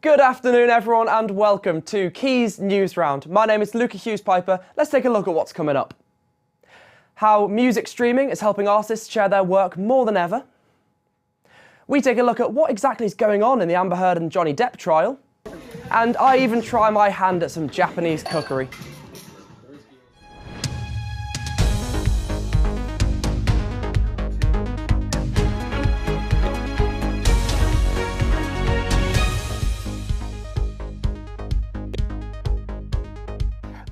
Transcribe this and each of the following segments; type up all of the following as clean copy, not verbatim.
Good afternoon everyone and welcome to Quays Newsround. My name is Luca Hughes-Piper. Let's take a look at what's coming up. How music streaming is helping artists share their work more than ever. We take a look at what exactly is going on in the Amber Heard and Johnny Depp trial. And I even try my hand at some Japanese cookery.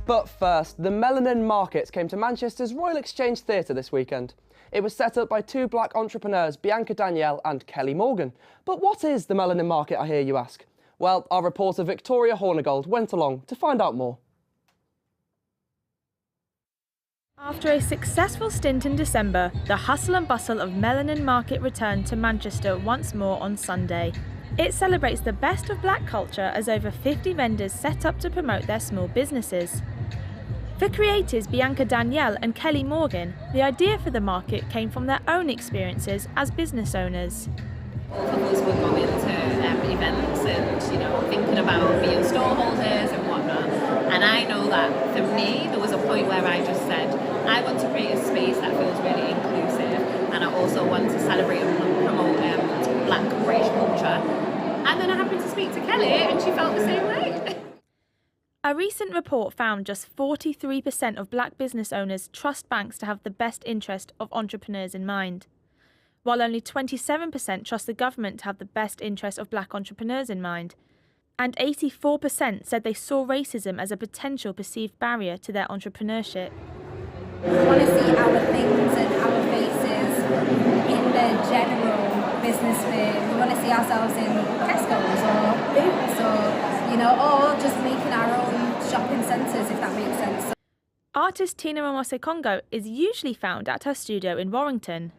But first, the Melanin Market came to Manchester's Royal Exchange Theatre this weekend. It was set up by two black entrepreneurs, Bianca Danielle and Kelly Morgan. But what is the Melanin Market, I hear you ask? Well, our reporter Victoria Hornigold went along to find out more. After a successful stint in December, the hustle and bustle of Melanin Market returned to Manchester once more on Sunday. It celebrates the best of black culture as over 50 vendors set up to promote their small businesses. For creators Bianca Danielle and Kelly Morgan, the idea for the market came from their own experiences as business owners. Both of us were going to events and, thinking about being storeholders and whatnot. And I know that for me, there was a point where I just said, I want to create a space that feels really inclusive, and I also want to celebrate and promote black British culture. And then I happened to speak to Kelly and she felt the same way. A recent report found just 43% of black business owners trust banks to have the best interest of entrepreneurs in mind, while only 27% trust the government to have the best interest of black entrepreneurs in mind, and 84% said they saw racism as a potential perceived barrier to their entrepreneurship. We want to see our things and our faces in the general business sphere. We want to see ourselves in Tesco's or Boots or just making our own shopping centres, if that makes sense. Artist Tina Ramose Congo is usually found at her studio in Warrington.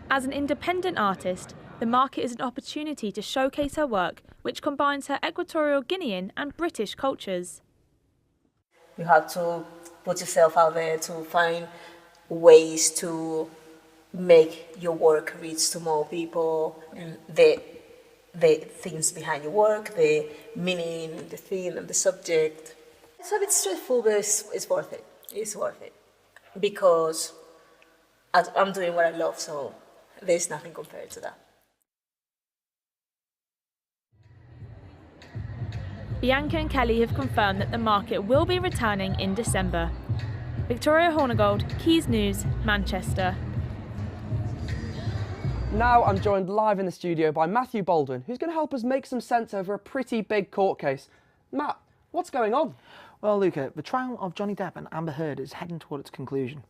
As an independent artist, the market is an opportunity to showcase her work, which combines her Equatorial Guinean and British cultures. You have to put yourself out there to find ways to make your work reach to more people, and the things behind your work, the meaning, the theme, and the subject. It's a bit stressful, but it's worth it. It's worth it because I'm doing what I love, so there's nothing compared to that. Bianca and Kelly have confirmed that the market will be returning in December. Victoria Hornigold, Quays News, Manchester. Now I'm joined live in the studio by Matthew Baldwin, who's going to help us make some sense over a pretty big court case. Matt, what's going on? Well, Luca, the trial of Johnny Depp and Amber Heard is heading toward its conclusion.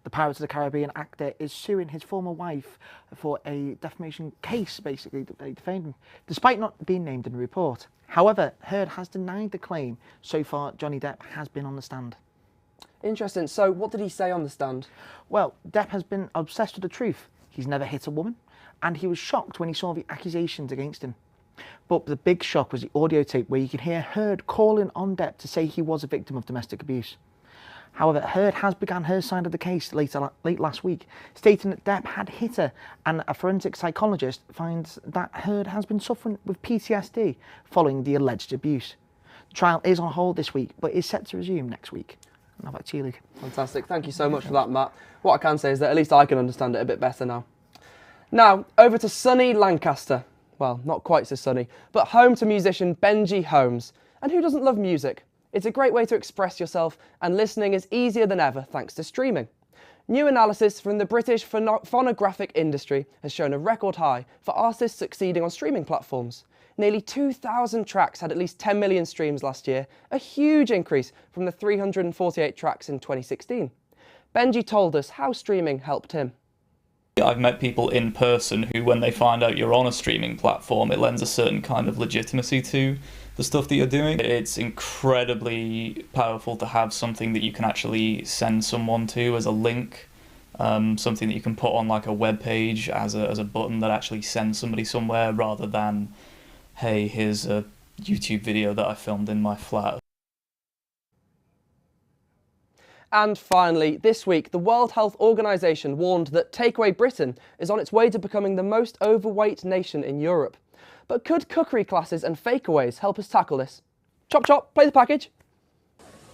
The Pirates of the Caribbean actor is suing his former wife for a defamation case, basically, that they defamed him, despite not being named in the report. However, Heard has denied the claim. So far, Johnny Depp has been on the stand. Interesting. So what did he say on the stand? Well, Depp has been obsessed with the truth. He's never hit a woman, and he was shocked when he saw the accusations against him. But the big shock was the audio tape where you could hear Heard calling on Depp to say he was a victim of domestic abuse. However, Heard has begun her side of the case late last week, stating that Depp had hit her, and a forensic psychologist finds that Heard has been suffering with PTSD following the alleged abuse. The trial is on hold this week, but is set to resume next week. How about you, Luke? Fantastic. Thank you so much for that, Matt. What I can say is that at least I can understand it a bit better now. Now, over to sunny Lancaster. Well, not quite so sunny, but home to musician Benji Holmes. And who doesn't love music? It's a great way to express yourself, and listening is easier than ever thanks to streaming. New analysis from the British phonographic industry has shown a record high for artists succeeding on streaming platforms. Nearly 2,000 tracks had at least 10 million streams last year, a huge increase from the 348 tracks in 2016. Benji told us how streaming helped him. I've met people in person who, when they find out you're on a streaming platform, it lends a certain kind of legitimacy to the stuff that you're doing. It's incredibly powerful to have something that you can actually send someone to as a link, something that you can put on like a web page as a button that actually sends somebody somewhere, rather than, hey, here's a YouTube video that I filmed in my flat. And finally, this week, the World Health Organization warned that takeaway Britain is on its way to becoming the most overweight nation in Europe. But could cookery classes and fakeaways help us tackle this? Chop chop, play the package.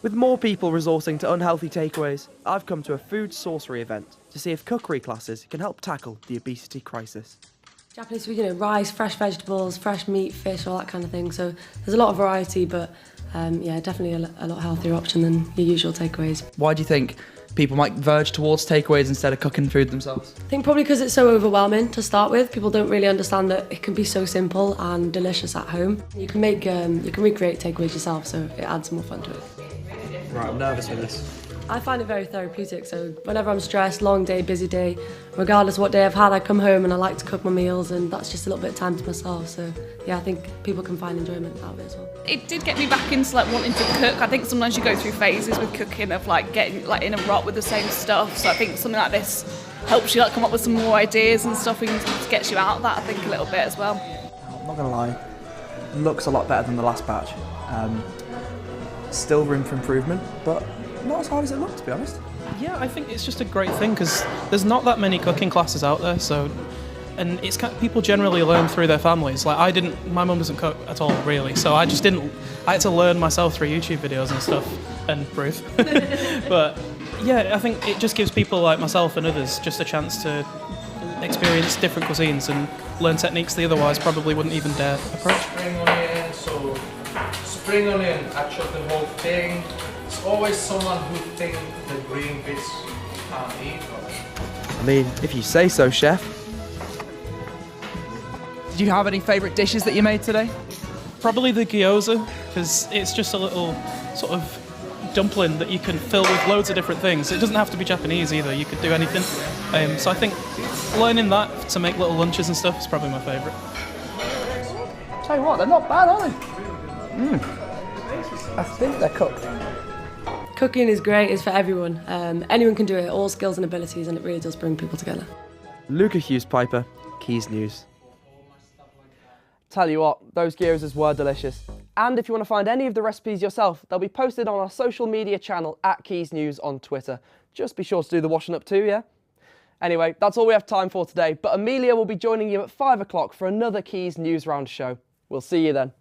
With more people resorting to unhealthy takeaways, I've come to a food sorcery event to see if cookery classes can help tackle the obesity crisis. Japanese food, rice, fresh vegetables, fresh meat, fish, all that kind of thing. So there's a lot of variety, but yeah, definitely a lot healthier option than your usual takeaways. Why do you think people might verge towards takeaways instead of cooking food themselves? I think probably because it's so overwhelming to start with. People don't really understand that it can be so simple and delicious at home. You can recreate takeaways yourself, so it adds more fun to it. Right, I'm nervous with this. I find it very therapeutic, so whenever I'm stressed, long day, busy day, regardless of what day I've had, I come home and I like to cook my meals, and that's just a little bit of time to myself. So yeah, I think people can find enjoyment out of it as well. It did get me back into wanting to cook. I think sometimes you go through phases with cooking of getting in a rut with the same stuff. So I think something like this helps you come up with some more ideas and stuff, and gets you out of that, I think, a little bit as well. I'm not gonna lie, looks a lot better than the last batch. Still room for improvement, but not as hard as it looked, to be honest. Yeah, I think it's just a great thing because there's not that many cooking classes out there, and it's people generally learn through their families. My mum doesn't cook at all, really, so I had to learn myself through YouTube videos and stuff, and Ruth. But yeah, I think it just gives people like myself and others just a chance to experience different cuisines and learn techniques they otherwise probably wouldn't even dare approach. Spring onion, I chop the whole thing. There's always someone who thinks the green bits can't eat. I mean, if you say so, chef. Did you have any favourite dishes that you made today? Probably the gyoza, because it's just a little sort of dumpling that you can fill with loads of different things. It doesn't have to be Japanese either, you could do anything. So I think learning that to make little lunches and stuff is probably my favourite. Tell you what, they're not bad, are they? I think they're cooked. Cooking is great, it's for everyone. Anyone can do it, all skills and abilities, and it really does bring people together. Luca Hughes-Piper, Quays News. Tell you what, those gyozas were delicious. And if you want to find any of the recipes yourself, they'll be posted on our social media channel at Quays News on Twitter. Just be sure to do the washing up too, yeah? Anyway, that's all we have time for today, but Amelia will be joining you at 5 o'clock for another Quays Newsround show. We'll see you then.